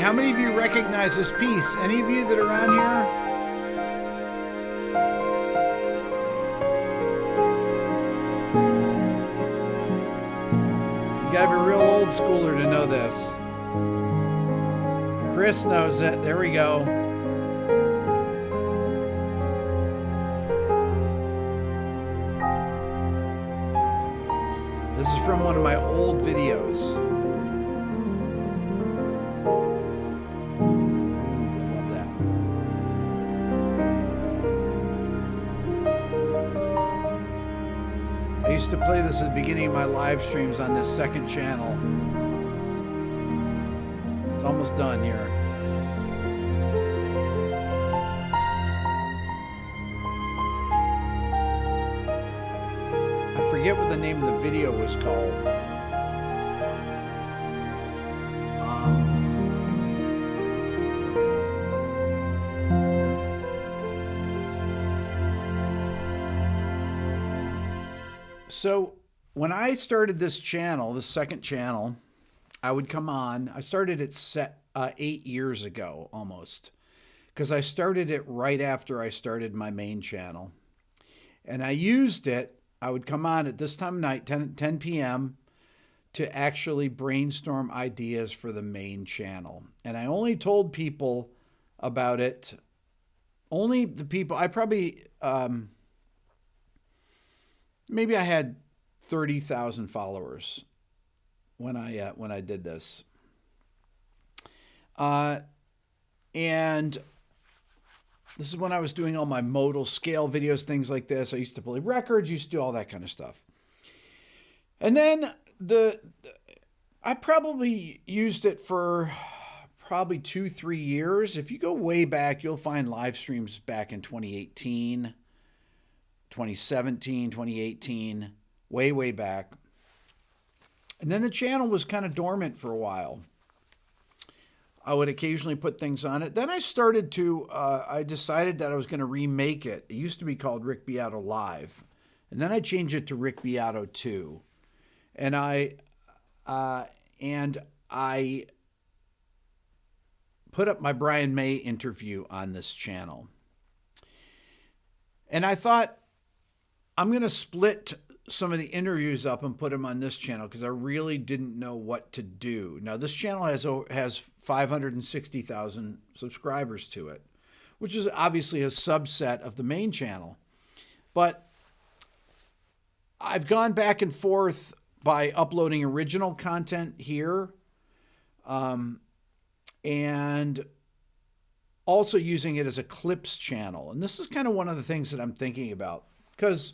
how many of you recognize this piece? Any of you that are on here? You gotta be a real old schooler to know this. Chris knows it. There we go. This is from one of my old videos. I used to play this at the beginning of my live streams on this second channel. It's almost done here. I forget what the name of the video was called. So when I started this channel, the second channel, I would come on. I started it 8 years ago almost, because I started it right after I started my main channel. And I used it, I would come on at this time of night, 10 p.m., to actually brainstorm ideas for the main channel. And I only told people about it, only the people, I probably... maybe I had 30,000 followers when I did this. And this is when I was doing all my modal scale videos, things like this. I used to play records, used to do all that kind of stuff. And then I probably used it for probably 2-3 years. If you go way back, you'll find live streams back in 2018. 2017, 2018, way back. And then the channel was kind of dormant for a while. I would occasionally put things on it. Then I started to, I decided that I was going to remake it. It used to be called Rick Beato Live. And then I changed it to Rick Beato 2. And I put up my Brian May interview on this channel. And I thought, I'm going to split some of the interviews up and put them on this channel because I really didn't know what to do. Now, this channel has 560,000 subscribers to it, which is obviously a subset of the main channel. But I've gone back and forth by uploading original content here and also using it as a clips channel. And this is kind of one of the things that I'm thinking about, because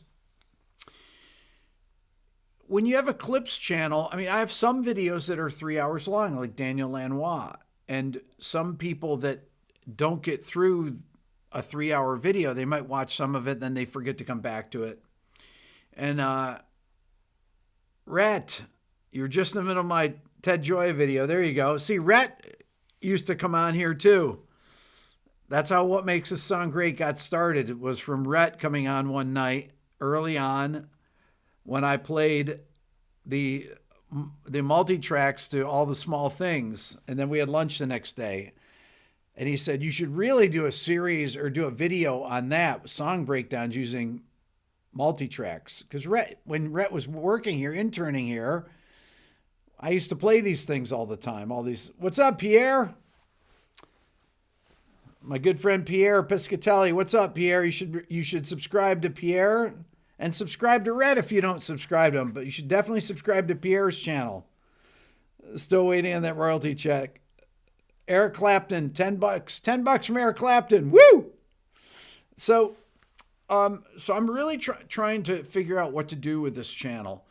when you have a clips channel, I mean, I have some videos that are 3 hours long, like Daniel Lanois, and some people that don't get through a 3-hour video, they might watch some of it, then they forget to come back to it. And Rhett, you're just in the middle of my Ted Joya video. There you go. See, Rhett used to come on here too. That's how What Makes This Song Great got started. It was from Rhett coming on one night early on when I played the multi-tracks to All the Small Things. And then we had lunch the next day. And he said, you should really do a series or do a video on that, song breakdowns using multi-tracks. Because when Rhett was working here, interning here, I used to play these things all the time. All these, what's up, Pierre? My good friend Pierre Piscatelli. What's up, Pierre? You should subscribe to Pierre and subscribe to Rhett if you don't subscribe to him. But you should definitely subscribe to Pierre's channel. Still waiting on that royalty check. Eric Clapton, $10. $10 from Eric Clapton. Woo! So I'm really trying to figure out what to do with this channel.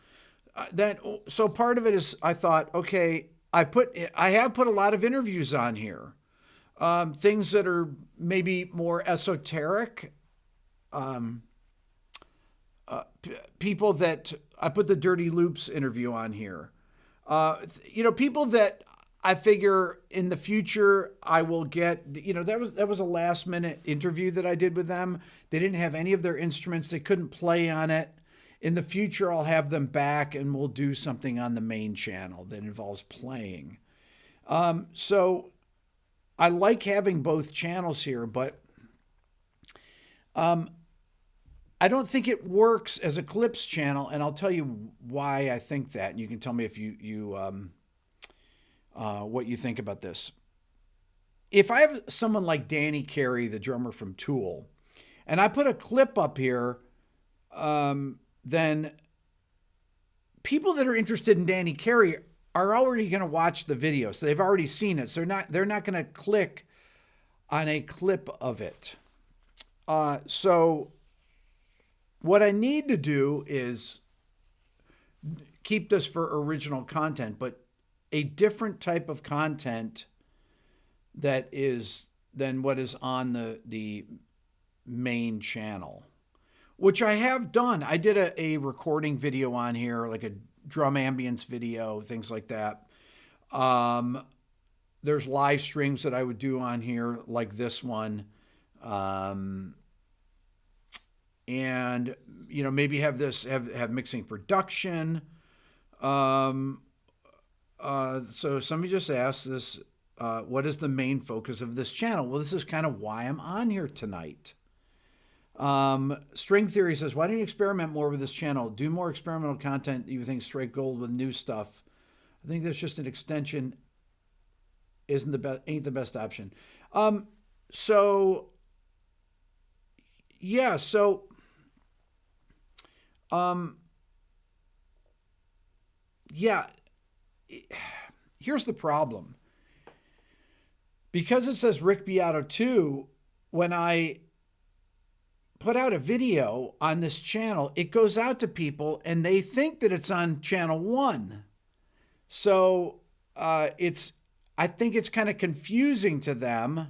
So part of it is I thought, okay, I have put a lot of interviews on here. Things that are maybe more esoteric. People that I put the Dirty Loops interview on here. People that I figure in the future I will get. That was a last minute interview that I did with them. They didn't have any of their instruments. They couldn't play on it. In the future, I'll have them back and we'll do something on the main channel that involves playing. So I like having both channels here, but I don't think it works as a clips channel, and I'll tell you why I think that, and you can tell me if what you think about this. If I have someone like Danny Carey, the drummer from Tool, and I put a clip up here, then people that are interested in Danny Carey are already going to watch the video, so they've already seen it. So they're not going to click on a clip of it. So what I need to do is keep this for original content, but a different type of content that is than what is on the main channel, which I have done. I did a recording video on here, like a drum ambience video, things like that. There's live streams that I would do on here, like this one. And, you know, maybe have mixing production. So somebody just asked this, what is the main focus of this channel? Well, this is kind of why I'm on here tonight. String Theory says, why don't you experiment more with this channel? Do more experimental content. You think straight gold with new stuff. I think that's just an extension. Ain't the best option. Here's the problem. Because it says Rick Beato 2, when I put out a video on this channel, it goes out to people and they think that it's on channel 1. So I think it's kind of confusing to them.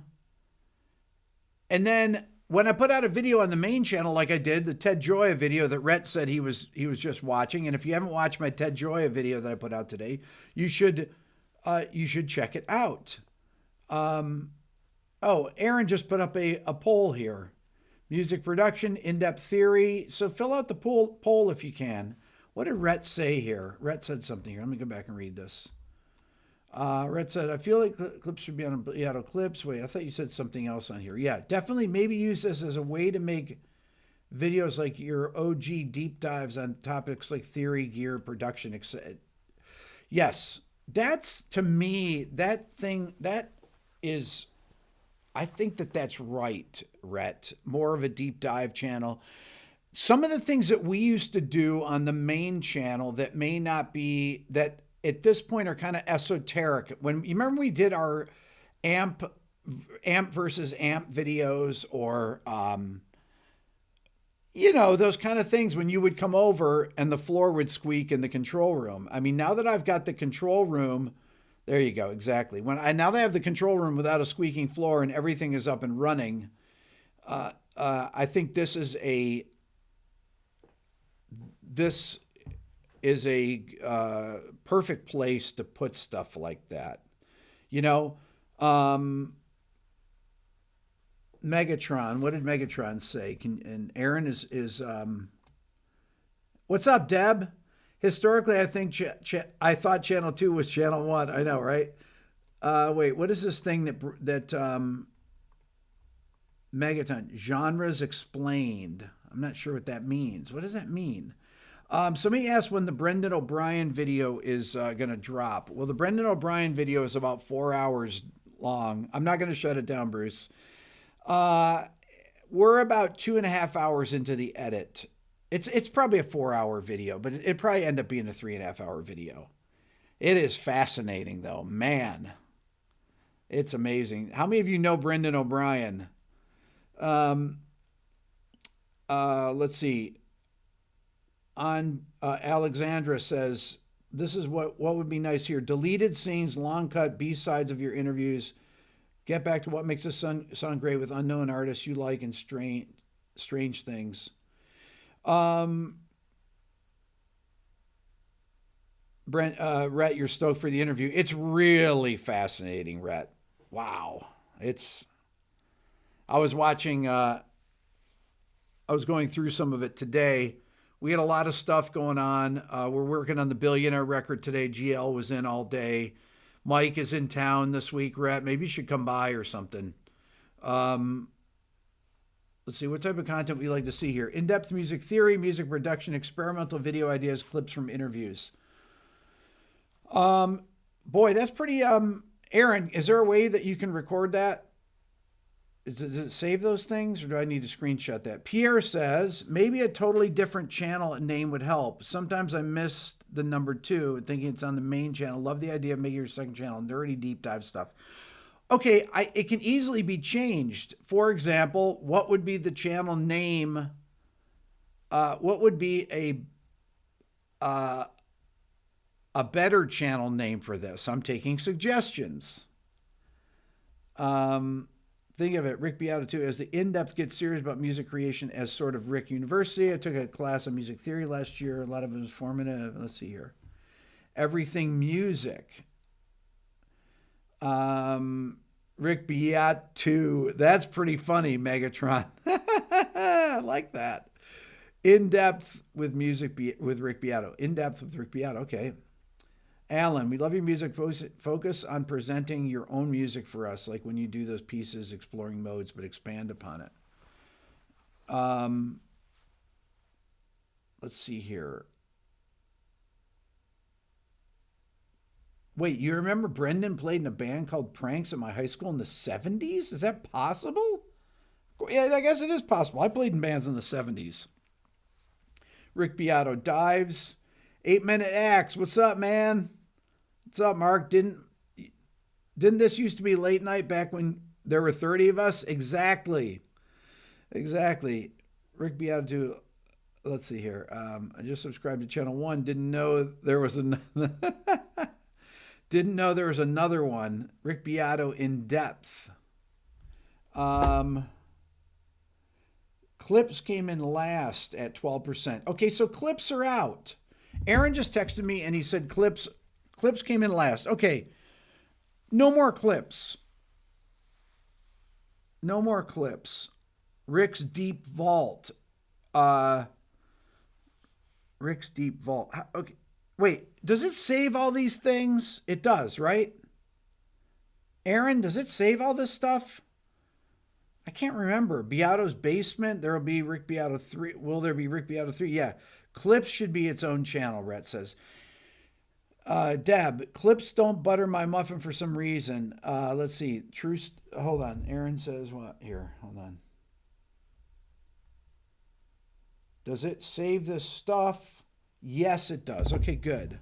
And then when I put out a video on the main channel, like I did, the Ted Gioia video that Rhett said he was just watching, and if you haven't watched my Ted Gioia video that I put out today, you should check it out. Aaron just put up a poll here. Music production, in-depth theory. So fill out the poll if you can. What did Rhett say here? Rhett said something here. Let me go back and read this. Rhett said, I feel like clips should be on Beato clips. Wait, I thought you said something else on here. Yeah, definitely maybe use this as a way to make videos like your OG deep dives on topics like theory, gear, production, etc. Yes, that's, to me, that is, I think that's right, Rhett. More of a deep dive channel. Some of the things that we used to do on the main channel that may not be, that at this point are kind of esoteric. When you remember we did our amp versus amp videos, or those kind of things, when you would come over and the floor would squeak in the control room. I mean, now that I've got the control room, there you go, exactly. Now that I have the control room without a squeaking floor and everything is up and running, I think this is a perfect place to put stuff like that. Megatron, what did Megatron say? And Aaron is what's up, Deb? Historically, I think I thought channel 2 was channel 1. I know, right? Wait, what is this thing that Megaton, genres explained? I'm not sure what that means. What does that mean? Somebody asked when the Brendan O'Brien video is going to drop. Well, the Brendan O'Brien video is about 4 hours long. I'm not going to shut it down, Bruce. We're about 2.5 hours into the edit. It's probably a 4-hour video, but it probably end up being a 3.5-hour video. It is fascinating, though. Man, it's amazing. How many of you know Brendan O'Brien? Let's see. Alexandra says, this is what would be nice here. Deleted scenes, long cut B-sides of your interviews. Get back to what makes us sound great with unknown artists you like and strange things. Rhett, you're stoked for the interview. It's really fascinating, Rhett. Wow. I was going through some of it today. We had a lot of stuff going on. We're working on the Billionaire record today. GL was in all day. Mike is in town this week, Rhett. Maybe you should come by or something. Um, let's see, what type of content we like to see here? In-depth music theory, music production, experimental video ideas, clips from interviews. Boy, that's pretty, Aaron, is there a way that you can record that? Does it save those things, or do I need to screenshot that? Pierre says, maybe a totally different channel name would help. Sometimes I missed the number 2, thinking it's on the main channel. Love the idea of making your second channel, nerdy deep dive stuff. Okay, it can easily be changed. For example, what would be the channel name? What would be a better channel name for this? I'm taking suggestions. Think of it, Rick Beato too, as the in-depth gets serious about music creation as sort of Rick University. I took a class on music theory last year. A lot of it was formative. Let's see here. Everything music. Rick Beato. That's pretty funny, Megatron. I like that. In-depth with music with Rick Beato. In-depth with Rick Beato. Okay. Alan, we love your music. Focus on presenting your own music for us, like when you do those pieces, exploring modes, but expand upon it. Let's see here. Wait, you remember Brendan played in a band called Pranks at my high school in the 70s? Is that possible? Yeah, I guess it is possible. I played in bands in the 70s. Rick Beato dives. 8-minute acts. What's up, man? What's up, Mark? Didn't this used to be late night back when there were 30 of us? Exactly. Rick Beato. Let's see here. I just subscribed to channel 1. Didn't know there was another. Didn't know there was another one. Rick Beato in depth. Clips came in last at 12%. Okay, so clips are out. Aaron just texted me and he said clips came in last. Okay. No more clips. Rick's Deep Vault. Rick's Deep Vault. Okay. Wait, does it save all these things? It does, right? Aaron, does it save all this stuff? I can't remember. Beato's Basement. There will be Rick Beato 3. Will there be Rick Beato 3? Yeah. Clips should be its own channel, Rhett says. Deb, clips don't butter my muffin for some reason. Let's see. Hold on. Aaron says what? Here, hold on. Does it save this stuff? Yes, it does. Okay, good.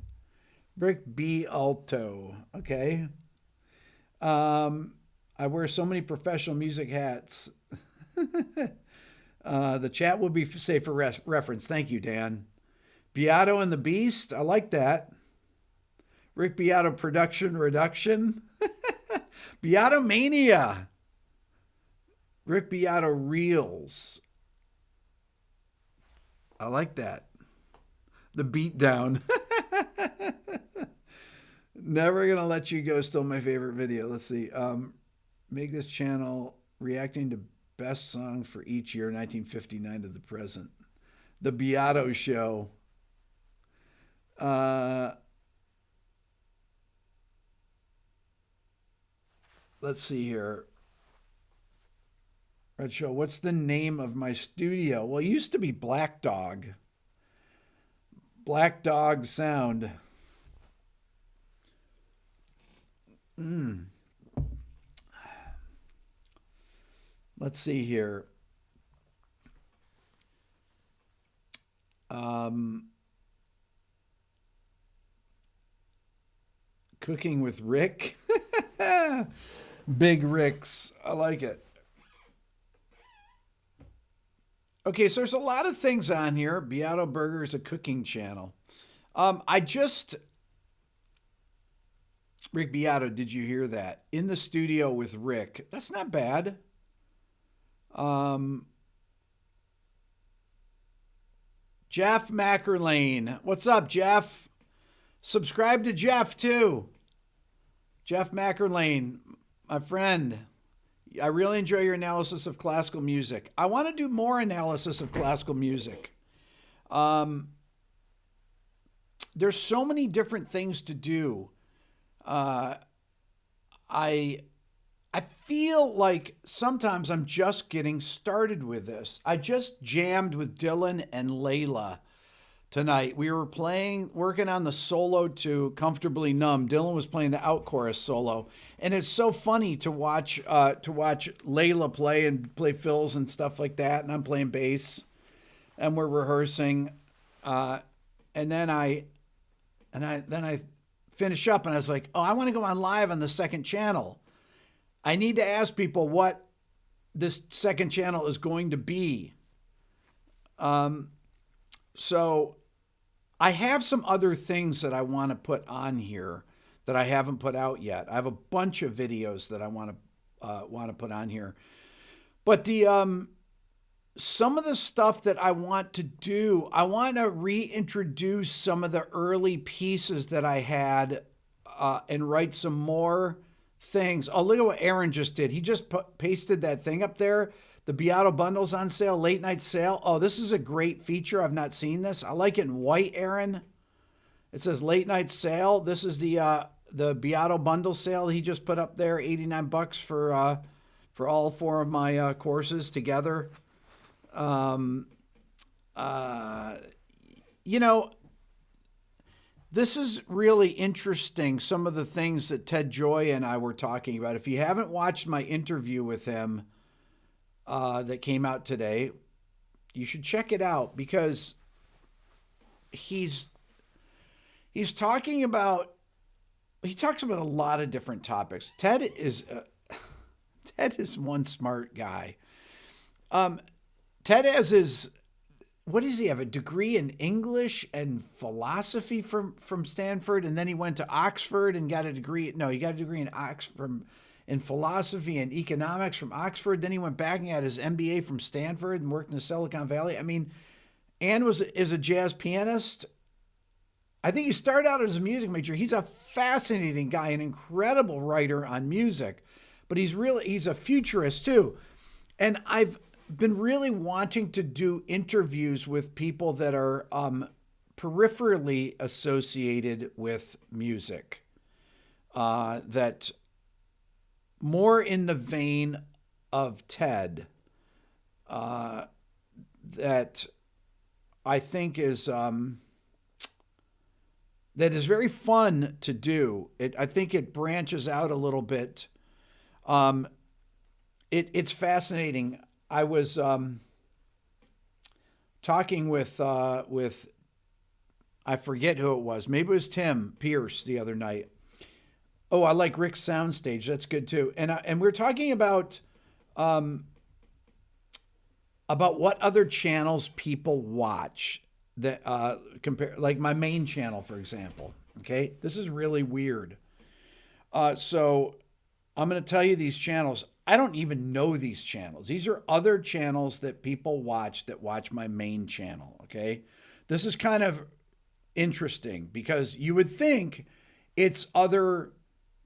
Rick Beato. Okay. I wear so many professional music hats. The chat will be safe for reference. Thank you, Dan. Beato and the Beast. I like that. Rick Beato Production Reduction. Beato Mania. Rick Beato Reels. I like that. The Beatdown. Never Gonna Let You Go. Still my favorite video. Let's see. Make this channel reacting to best song for each year, 1959 to the present. The Beato Show. Let's see here. Red Show, what's the name of my studio? Well, it used to be Black Dog. Black Dog Sound. Let's see here. Cooking with Rick. Big Ricks. I like it. Okay, so there's a lot of things on here. Beato Burger is a cooking channel. Rick Beato, did you hear that? In the studio with Rick. That's not bad. Jeff Mackerlane. What's up, Jeff? Subscribe to Jeff, too. Jeff Mackerlane, my friend. I really enjoy your analysis of classical music. I want to do more analysis of classical music. There's so many different things to do. I I feel like sometimes I'm just getting started with this. I just jammed with Dylan and Layla tonight. We were working on the solo to Comfortably Numb. Dylan was playing the out chorus solo, and it's so funny to watch Layla play fills and stuff like that, and I'm playing bass, and we're rehearsing, and then I finish up, and I was like, oh, I want to go on live on the second channel. I need to ask people what this second channel is going to be. So I have some other things that I want to put on here that I haven't put out yet. I have a bunch of videos that I want to put on here, but the some of the stuff that I want to do, I want to reintroduce some of the early pieces that I had and write some more things. Oh, look at what Aaron just did. He just pasted that thing up there. The Beato bundles on sale, late night sale. Oh, this is a great feature. I've not seen this. I like it in white, Aaron. It says late night sale. This is the Beato bundle sale he just put up there. $89 for all four of my courses together. You know, this is really interesting. Some of the things that Ted Joy and I were talking about. If you haven't watched my interview with him that came out today, you should check it out, because he's talking about he talks about a lot of different topics. Ted is one smart guy. Ted has what does he have? A degree in English and philosophy from Stanford, and then he went to Oxford and got a degree. No, he got a degree in Oxford in philosophy and economics from Oxford. Then he went back and got his MBA from Stanford and worked in the Silicon Valley. I mean, and is a jazz pianist. I think he started out as a music major. He's a fascinating guy, an incredible writer on music, but he's a futurist too. And I've been really wanting to do interviews with people that are peripherally associated with music, that more in the vein of Ted, that I think is that is very fun to do. I think it branches out a little bit. It's fascinating. I was talking with I forget who it was. Maybe it was Tim Pierce the other night. Oh, I like Rick's soundstage. That's good too. And we're talking about what other channels people watch that compare, like my main channel, for example. Okay, this is really weird. So I'm going to tell you these channels. I don't even know these channels. These are other channels that people watch that watch my main channel. Okay, this is kind of interesting because you would think it's other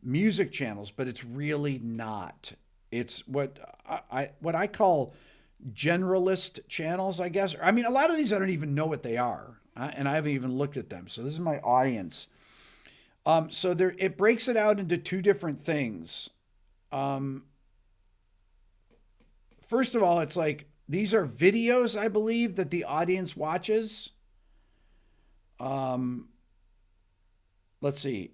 music channels, but it's really not. It's what I call generalist channels, I guess. I mean, a lot of these I don't even know what they are, and I haven't even looked at them. So this is my audience. So it breaks it out into two different things. First of all, it's like these are videos, I believe, that the audience watches. Let's see.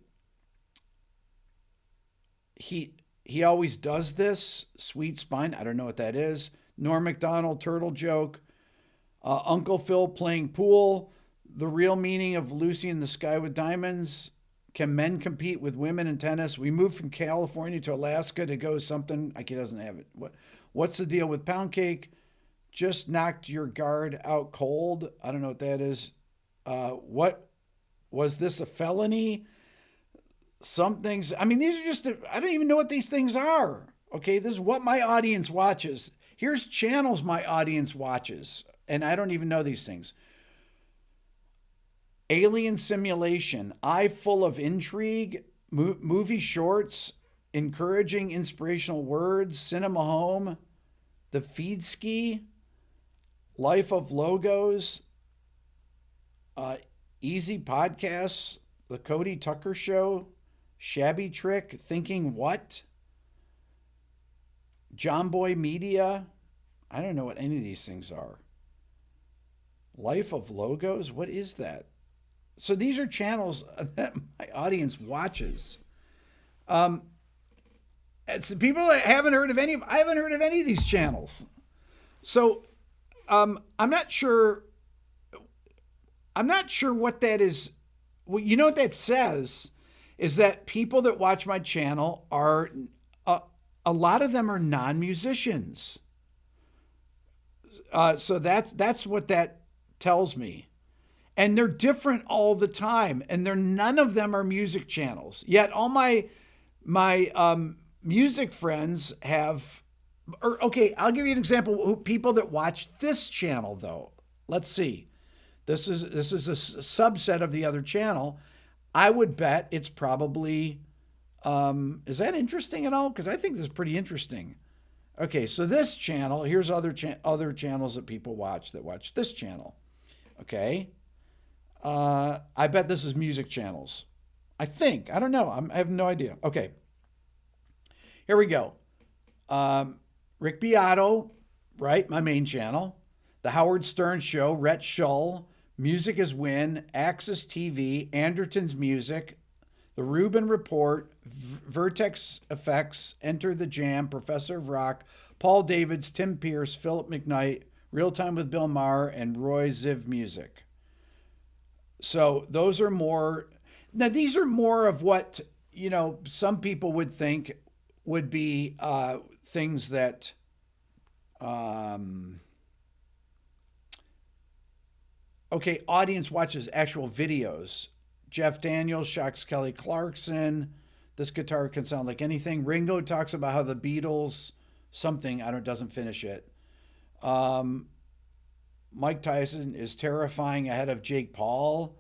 He always does this. Sweet Spine. I don't know what that is. Norm Macdonald, Turtle Joke. Uncle Phil playing pool. The real meaning of Lucy in the Sky with Diamonds. Can men compete with women in tennis? We moved from California to Alaska to go something. He doesn't have it. What's the deal with pound cake? Just knocked your guard out cold. I don't know what that is. What was this, a felony? Some things, I mean, these are just, I don't even know what these things are. Okay, this is what my audience watches. Here's channels my audience watches, and I don't even know these things. Alien Simulation, Eye Full of Intrigue, movie shorts, encouraging inspirational words, Cinema Home, The Feed Ski, Life of Logos, Easy Podcasts, The Cody Tucker Show, Shabby Trick, Thinking What? John Boy Media. I don't know what any of these things are. Life of Logos. What is that? So these are channels that my audience watches. Um, it's people that haven't heard of any. I haven't heard of any of these channels. So I'm not sure. I'm not sure what that is. Well, you know what that says is that people that watch my channel are a lot of them are non-musicians. So that's what that tells me. And they're different all the time, and none of them are music channels. Yet all my music friends have. Or okay, I'll give you an example. People that watch this channel, though. Let's see. This is a subset of the other channel. I would bet it's probably. Is that interesting at all? Because I think this is pretty interesting. Okay, so this channel. Here's other channels that people watch that watch this channel. Okay. I bet this is music channels. I think. I don't know. I have no idea. Okay. Here we go. Rick Beato, right? My main channel. The Howard Stern Show, Rhett Shull, Music is Win, Axis TV, Anderton's Music, The Rubin Report, Vertex Effects, Enter the Jam, Professor of Rock, Paul Davids, Tim Pierce, Philip McKnight, Real Time with Bill Maher, and Roy Ziv Music. So those are more. Now these are more of what some people would think would be things that. Okay, audience watches actual videos. Jeff Daniels, Shocks Kelly Clarkson. This guitar can sound like anything. Ringo talks about how the Beatles something doesn't finish it. Mike Tyson is terrifying ahead of Jake Paul.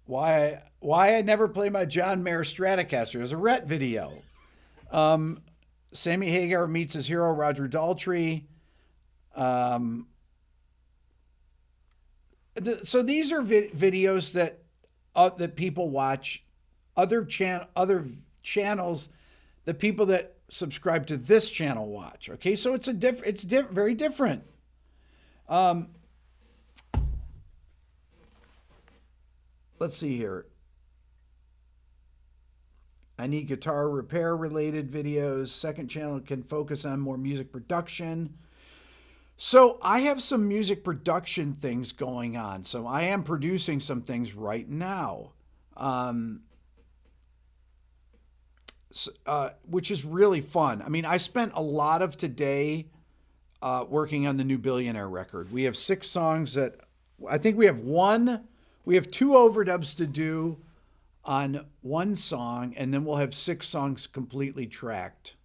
Why I never play my John Mayer Stratocaster as a Rhett video. Sammy Hagar meets his hero Roger Daltrey. So these are videos that people watch. Other channels, the people that subscribe to this channel watch. Okay, so it's very different. Let's see here. I need guitar repair related videos. Second channel can focus on more music production. So I have some music production things going on. So I am producing some things right now, which is really fun. I mean, I spent a lot of today working on the new Billionaire record. We have 6 songs that I think we have two overdubs to do on one song, and then we'll have 6 songs completely tracked.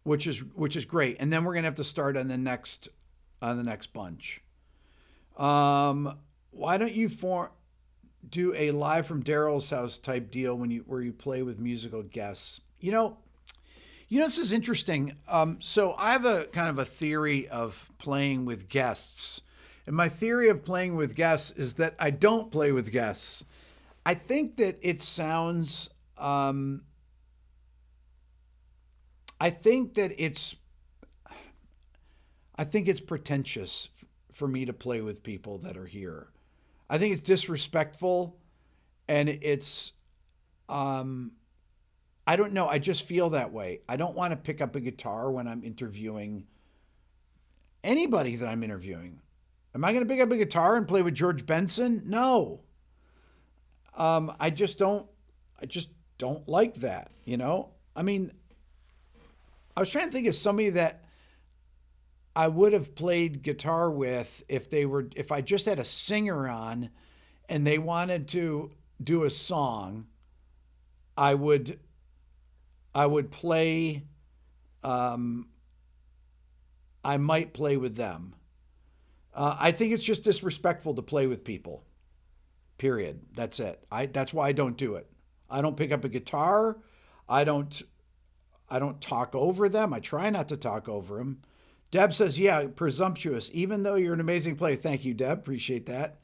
Which is great. And then we're gonna have to start on the next bunch. Why don't you do a live from Daryl's house type deal where you play with musical guests? This is interesting. So I have a kind of a theory of playing with guests. And my theory of playing with guests is that I don't play with guests. I think that it sounds I think it's pretentious for me to play with people that are here. I think it's disrespectful, and it's I don't know. I just feel that way. I don't want to pick up a guitar when I'm interviewing anybody that I'm interviewing. Am I going to pick up a guitar and play with George Benson? No. I just don't like that, I mean, I was trying to think of somebody that I would have played guitar with if I just had a singer on and they wanted to do a song. I would play. I might play with them. I think it's just disrespectful to play with people. Period. That's it. That's why I don't do it. I don't pick up a guitar. I don't talk over them. I try not to talk over them. Deb says, yeah, presumptuous, even though you're an amazing player. Thank you, Deb. Appreciate that.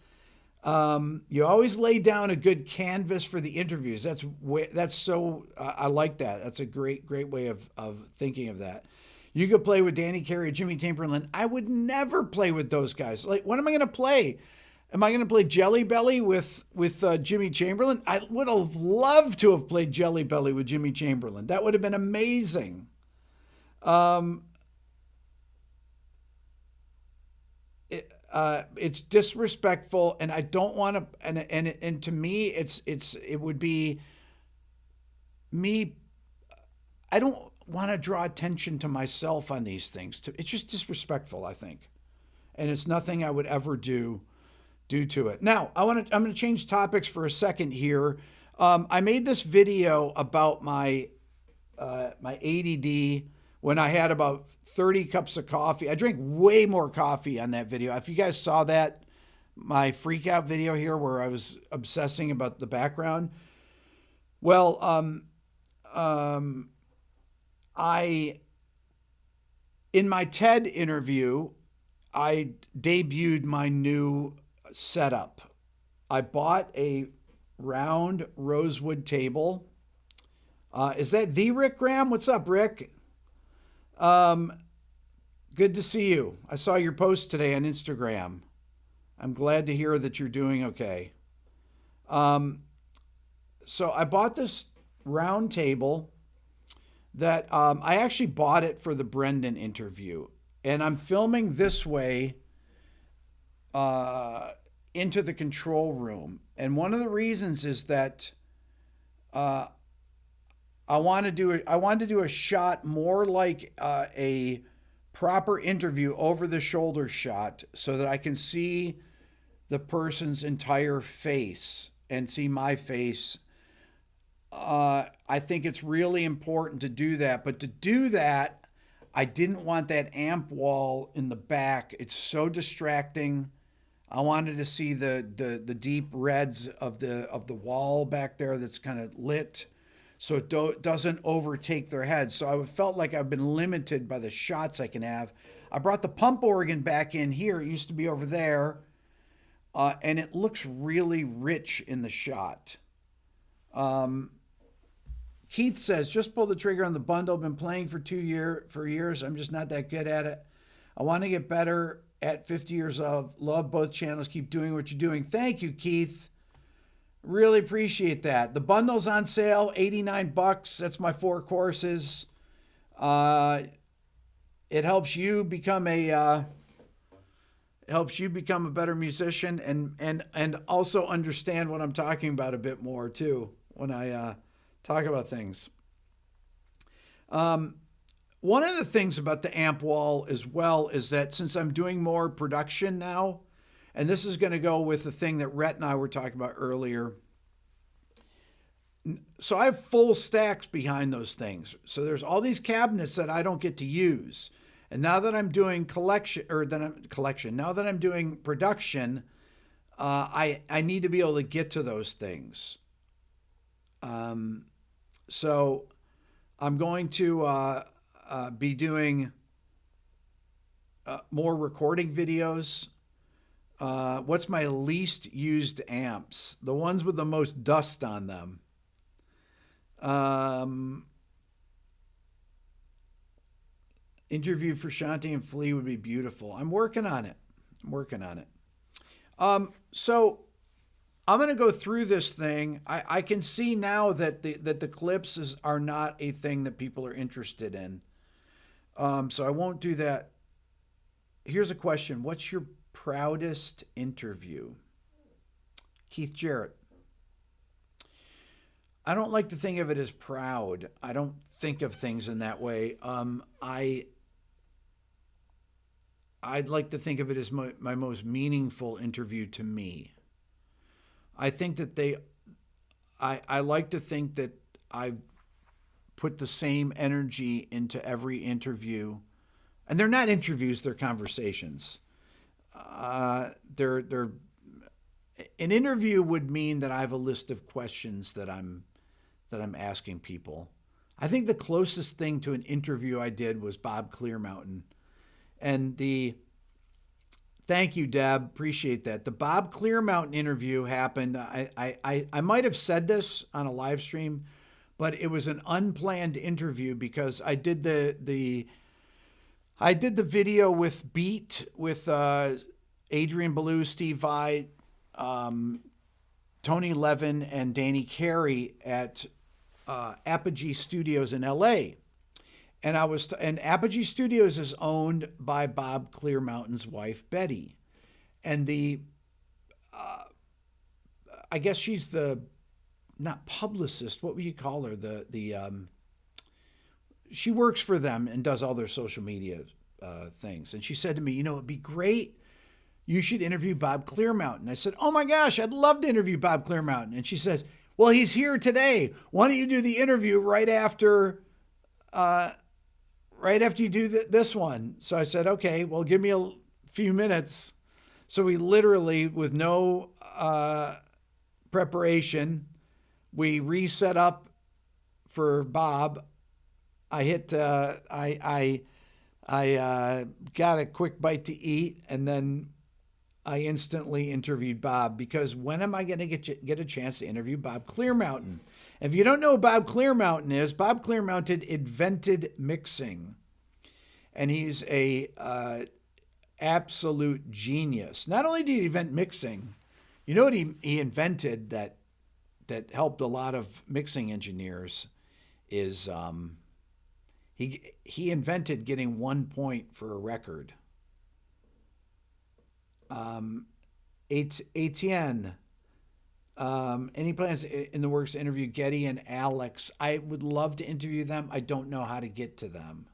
You always lay down a good canvas for the interviews. That's so I like that. That's a great way of thinking of that. You could play with Danny Carey, Jimmy Chamberlain. I would never play with those guys. Like, what am I going to play? Am I going to play Jelly Belly with Jimmy Chamberlain? I would have loved to have played Jelly Belly with Jimmy Chamberlain. That would have been amazing. Um, it's disrespectful, and I don't want to. And to me, it would be me. I don't want to draw attention to myself on these things. It's just disrespectful, I think, and it's nothing I would ever do to it. Now, I'm going to change topics for a second here. I made this video about my ADD when I had about 30 cups of coffee. I drank way more coffee on that video. If you guys saw that, my freak out video here where I was obsessing about the background. Well, in my TED interview, I debuted my new setup. I bought a round rosewood table. Is that the Rick Graham? What's up, Rick? Good to see you. I saw your post today on Instagram. I'm glad to hear that you're doing okay. So I bought this round table that I actually bought it for the Brendan interview. And I'm filming this way into the control room. And one of the reasons is that I want to do a shot more like a proper interview, over the shoulder shot, so that I can see the person's entire face and see my face. I think it's really important to do that. But to do that, I didn't want that amp wall in the back. It's so distracting. I wanted to see the deep reds of the wall back there that's kind of lit, so it doesn't overtake their head. So I felt like I've been limited by the shots I can have. I brought the pump organ back in here. It used to be over there, and it looks really rich in the shot. Keith says, just pull the trigger on the bundle. Been playing for years. I'm just not that good at it. I want to get better at 50 years old. Love both channels. Keep doing what you're doing. Thank you, Keith. Really appreciate that. The bundle's on sale, $89. That's my 4 courses. It helps you become a better musician and also understand what I'm talking about a bit more too when I talk about things. One of the things about the amp wall as well is that since I'm doing more production now, and this is going to go with the thing that Rhett and I were talking about earlier. So I have full stacks behind those things. So there's all these cabinets that I don't get to use. And now that I'm doing now that I'm doing production, I need to be able to get to those things. So I'm going to be doing more recording videos. What's my least used amps? The ones with the most dust on them. Interview for Shanti and Flea would be beautiful. I'm working on it. So I'm going to go through this thing. I can see now that the clips are not a thing that people are interested in. So I won't do that. Here's a question. What's your proudest interview? Keith Jarrett. I don't like to think of it as proud. I don't think of things in that way. I'd like to think of it as my most meaningful interview to me. I think that I like to think that I've put the same energy into every interview. And they're not interviews, they're conversations. An interview would mean that I have a list of questions that I'm asking people. I think the closest thing to an interview I did was Bob Clearmountain. And the Thank you, Deb. Appreciate that. The Bob Clearmountain interview happened. I might have said this on a live stream, but it was an unplanned interview because I did the video with Adrian Ballou, Steve Vai, Tony Levin, and Danny Carey at Apogee Studios in LA. And Apogee Studios is owned by Bob Clearmountain's wife, Betty. And I guess she's the, not publicist, what would you call her? She works for them and does all their social media things. And she said to me, it'd be great. You should interview Bob Clearmountain. I said, oh my gosh, I'd love to interview Bob Clearmountain. And she says, well, he's here today. Why don't you do the interview right after you do this one? So I said, okay, well, give me a few minutes. So we literally, with no preparation, we reset up for Bob. I got a quick bite to eat, and then I instantly interviewed Bob, because when am I going to get a chance to interview Bob Clearmountain? If you don't know who Bob Clearmountain is, Bob Clearmountain invented mixing, and he's a absolute genius. Not only did he invent mixing, you know what he invented that helped a lot of mixing engineers is he invented getting 1 point for a record. Etienne, any plans in the works to interview Getty and Alex? I would love to interview them. I don't know how to get to them.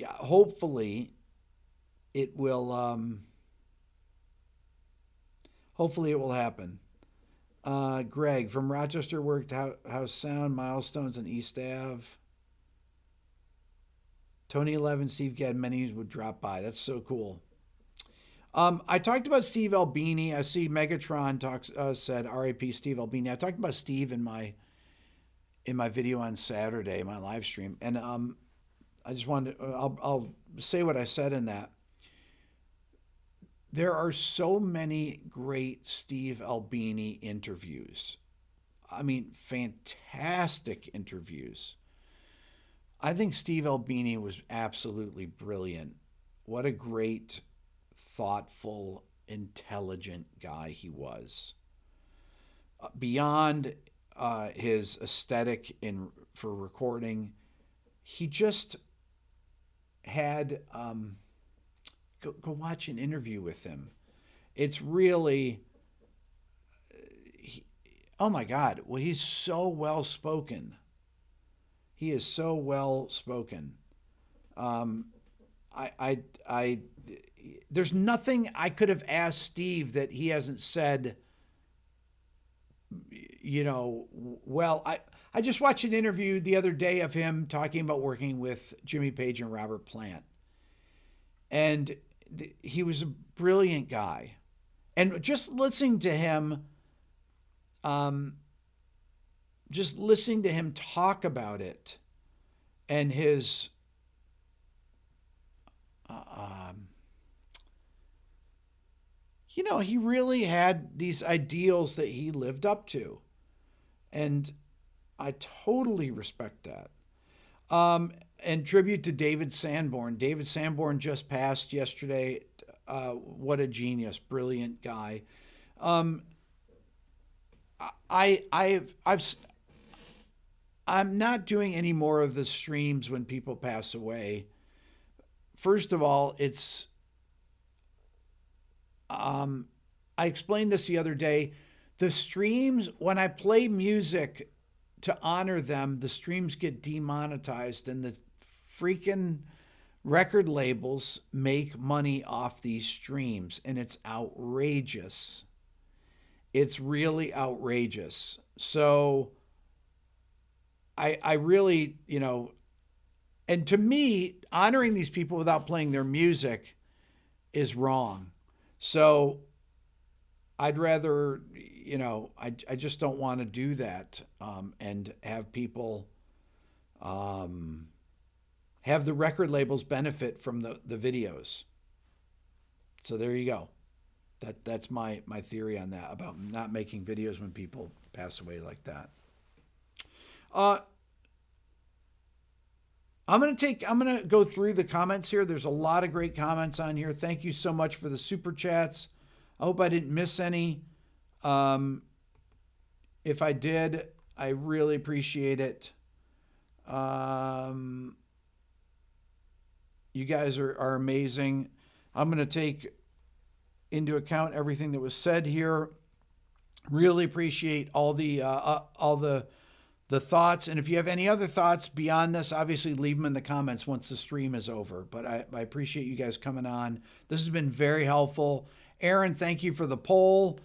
Hopefully it will. Hopefully it will happen. Greg from Rochester worked House Sound, Milestones, and East Ave. Tony 11, Steve Gadd, many would drop by. That's so cool. I talked about Steve Albini. I see Megatron said R.I.P. Steve Albini. I talked about Steve in my video on Saturday, my live stream, and I just wanted to, I'll say what I said in that. There are so many great Steve Albini interviews. I mean, fantastic interviews. I think Steve Albini was absolutely brilliant. What a great, thoughtful, intelligent guy he was. Beyond his aesthetic for recording, he just had... Go watch an interview with him. It's really... oh my God. Well, he's so well spoken. He is so well spoken. There's nothing I could have asked Steve that he hasn't said. Well, I just watched an interview the other day of him talking about working with Jimmy Page and Robert Plant. And he was a brilliant guy. And just listening to him, talk about it, and his he really had these ideals that he lived up to, and I totally respect that. And tribute to David Sanborn. David Sanborn just passed yesterday. What a genius, brilliant guy. I'm not doing any more of the streams when people pass away. First of all, it's I explained this the other day. The streams, when I play music to honor them, the streams get demonetized, and the freaking record labels make money off these streams, and it's outrageous. It's really outrageous. So I really, and to me, honoring these people without playing their music is wrong. So I'd rather, I just don't want to do that, and have people have the record labels benefit from the videos. So there you go. That's my theory on that, about not making videos when people pass away like that. I'm gonna go through the comments here. There's a lot of great comments on here. Thank you so much for the super chats. I hope I didn't miss any. If I did, I really appreciate it. You guys are amazing. I'm going to take into account everything that was said here. Really appreciate all the thoughts. And if you have any other thoughts beyond this, obviously leave them in the comments once the stream is over. But I appreciate you guys coming on. This has been very helpful. Aaron, thank you for the poll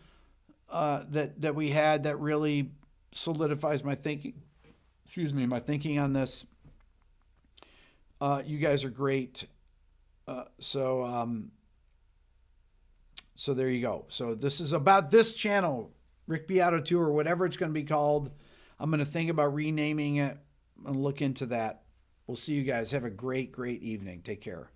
that we had. That really solidifies my thinking. My thinking on this. You guys are great. So there you go. So this is about this channel, Rick Beato 2, or whatever it's going to be called. I'm going to think about renaming it and look into that. We'll see you guys. Have a great, great evening. Take care.